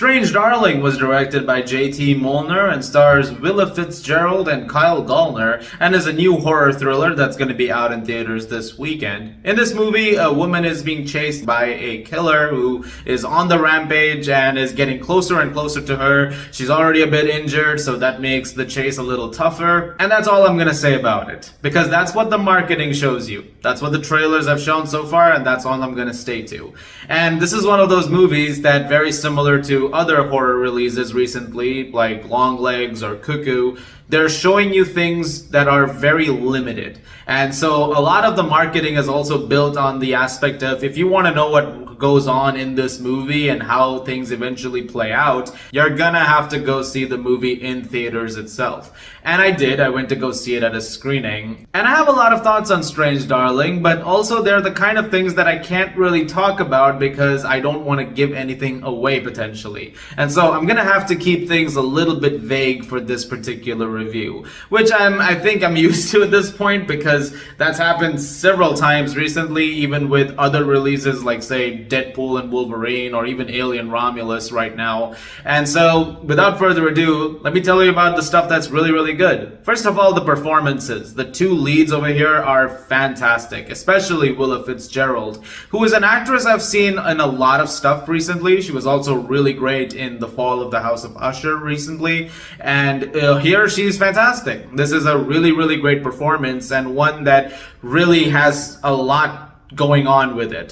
Strange Darling was directed by J.T. Molnar and stars Willa Fitzgerald and Kyle Gallner, and is a new horror thriller that's going to be out in theaters this weekend. In this movie, a woman is being chased by a killer who is on the rampage and is getting closer and closer to her. She's already a bit injured, so that makes the chase a little tougher. And that's all I'm going to say about it, because that's what the marketing shows you. That's what the trailers have shown so far, and that's all I'm going to stay to. And this is one of those movies that, very similar to other horror releases recently, like Longlegs or Cuckoo, they're showing you things that are very limited. And so a lot of the marketing is also built on the aspect of, if you want to know what goes on in this movie and how things eventually play out, you're gonna have to go see the movie in theaters itself. And I did. I went to go see it at a screening. And I have a lot of thoughts on Strange Darling, but also they're the kind of things that I can't really talk about because I don't want to give anything away potentially. And so I'm gonna have to keep things a little bit vague for this particular review, which I think I'm used to at this point, because that's happened several times recently, even with other releases like, say, Deadpool and Wolverine, or even Alien Romulus right now. And so without further ado, let me tell you about the stuff that's really good. First of all, the performances. The two leads over here are fantastic, especially Willa Fitzgerald, who is an actress I've seen in a lot of stuff recently. She was also really great in The Fall of the House of Usher recently, and here she's fantastic. This is a really great performance, and one that really has a lot going on with it.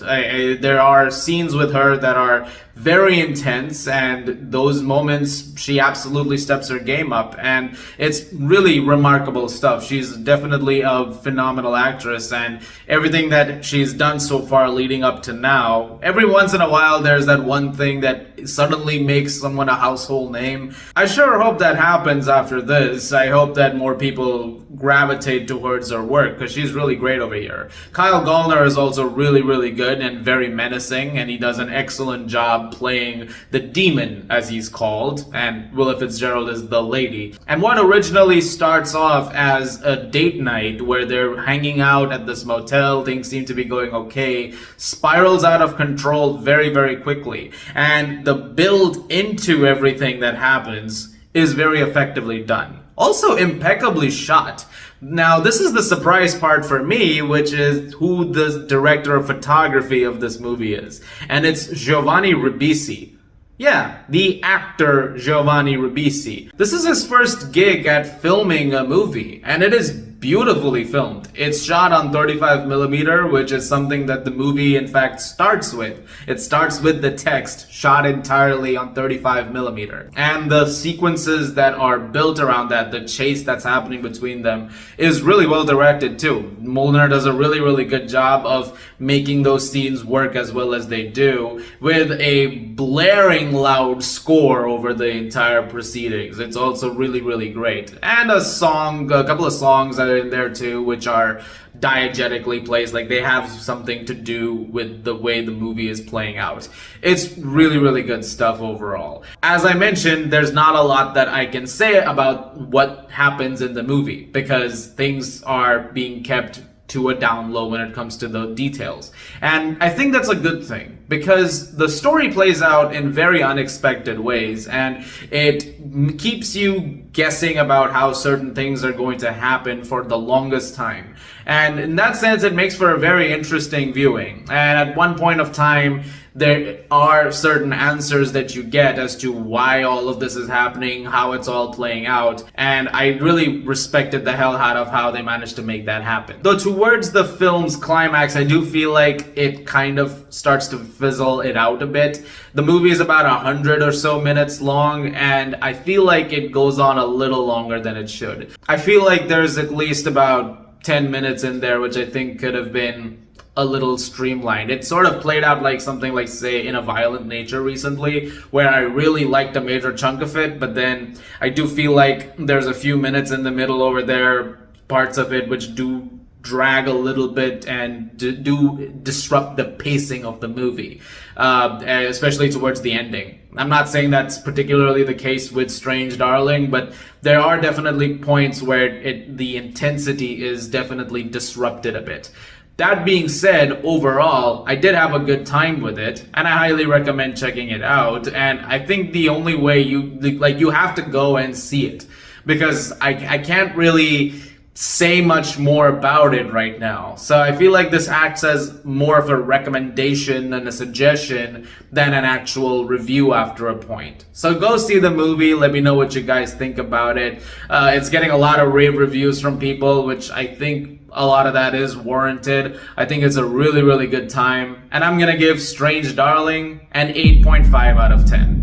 There are scenes with her that are very intense, and those moments she absolutely steps her game up, and it's really remarkable stuff. She's definitely a phenomenal actress, and everything that she's done so far leading up to now, every once in a while there's that one thing that suddenly makes someone a household name. I sure hope that happens after this. I hope that more people gravitate towards her work, because she's really great over here. Kyle Gallner is also really good and very menacing, and he does an excellent job playing the demon, as he's called, and Willa Fitzgerald is the lady. And what originally starts off as a date night where they're hanging out at this motel, things seem to be going okay, spirals out of control very quickly. And the build into everything that happens is very effectively done. Also impeccably shot. Now, this is the surprise part for me, which is who the director of photography of this movie is. And it's Giovanni Ribisi. Yeah, the actor Giovanni Ribisi. This is his first gig at filming a movie, and it is beautifully filmed. It's shot on 35mm, which is something that the movie in fact starts with. It starts with the text shot entirely on 35mm. And the sequences that are built around that, the chase that's happening between them, is really well directed too. Molnar does a really good job of making those scenes work as well as they do, with a blaring loud score over the entire proceedings. It's also really great. And a couple of songs that are in there too, which are diegetically placed, like they have something to do with the way the movie is playing out. It's really good stuff overall. As I mentioned, there's not a lot that I can say about what happens in the movie, because things are being kept to a down low when it comes to the details. And I think that's a good thing, because the story plays out in very unexpected ways, and it keeps you guessing about how certain things are going to happen for the longest time. And in that sense, it makes for a very interesting viewing. And at one point of time, there are certain answers that you get as to why all of this is happening, how it's all playing out, and I really respected the hell out of how they managed to make that happen. Though towards the film's climax, I do feel like it kind of starts to fizzle it out a bit. The movie is about 100 or so minutes long, and I feel like it goes on a little longer than it should. I feel like there's at least about 10 minutes in there, which I think could have been a little streamlined. It sort of played out like something like, say, In a Violent Nature recently, where I really liked a major chunk of it, but then I do feel like there's a few minutes in the middle over there, parts of it which do drag a little bit and do disrupt the pacing of the movie, especially towards the ending. I'm not saying that's particularly the case with Strange Darling, but there are definitely points where the intensity is definitely disrupted a bit. That being said, overall, I did have a good time with it, and I highly recommend checking it out. And I think the only way you have to go and see it, because I can't really say much more about it right now. So I feel like this acts as more of a recommendation and a suggestion than an actual review after a point. So go see the movie. Let me know what you guys think about it. It's getting a lot of rave reviews from people, which I think a lot of that is warranted. I think it's a really, really good time. And I'm gonna give Strange Darling an 8.5 out of 10.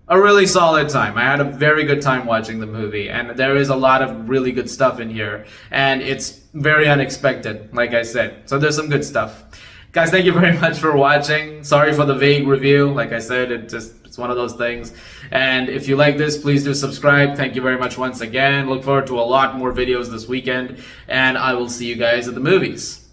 A really solid time. I had a very good time watching the movie, and there is a lot of really good stuff in here, and it's very unexpected, like I said. So there's some good stuff. Guys, thank you very much for watching. Sorry for the vague review. Like I said, it's one of those things. And if you like this, please do subscribe. Thank you very much once again. Look forward to a lot more videos this weekend, and I will see you guys at the movies.